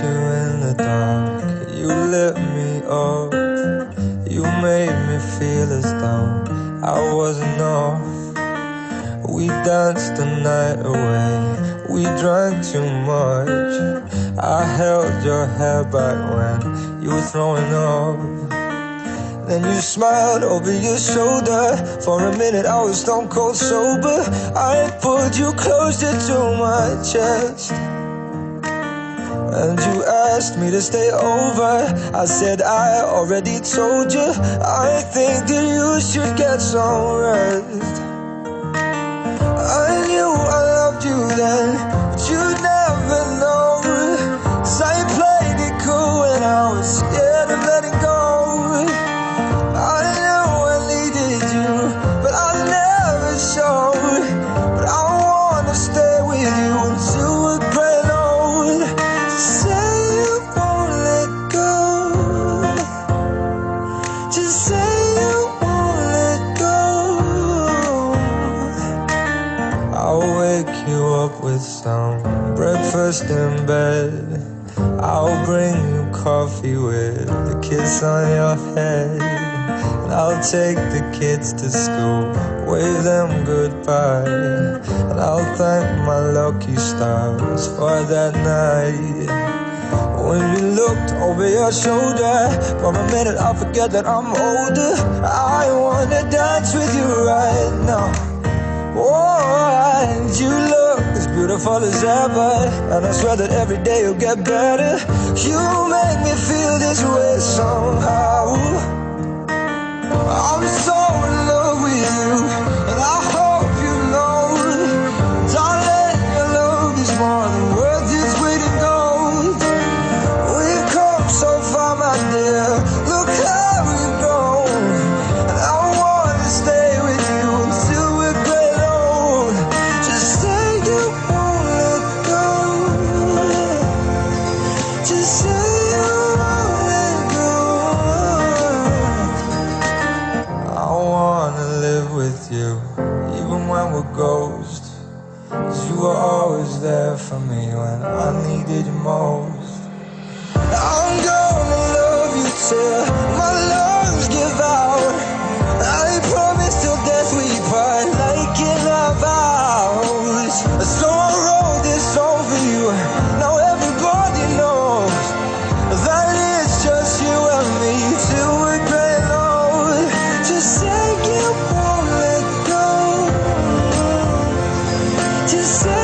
you in the dark, you lit me up. You made me feel as though I wasn't off. We danced the night away, we drank too much. I held your hair back when you were throwing up. Then you smiled over your shoulder. For a minute I was stone cold sober. I pulled you closer to my chest, and you asked me to stay over. I said I already told you, I think that you should get some rest. I knew I loved you then, but you'd never know. 'Cause I played it cool when I was scared of letting go. I knew I needed you, but I never showed. But I wanna stay with you until we're growing old. Just say you won't let go. Just say you won't let go. I'll wake you up with some breakfast in bed. I'll bring you coffee with a kiss on your head. And I'll take the kids to school, wave them goodbye. And I'll thank my lucky stars for that night. When you looked over your shoulder, for a minute I forget that I'm older. I wanna dance with you right now. Oh, and you look as beautiful as ever, and I swear that every day you'll get better. You make me feel this way somehow. I'm so in love with you, and I hope you know, darling, your love is more than worth its weight in gold. We've come so far, my dear, look how we've grown. And I wanna stay with you until we're great old. Just say you won't let go. Just say you won't let go. I wanna live with you, even when we're ghosts. 'Cause you were always there for me when I needed you most. I'm gonna love you till my lungs give out. I promise till death we part, like in our vows. So I wrote this song for you, now everybody knows that it's just you and me till we're great old. Just say you won't let go. Just say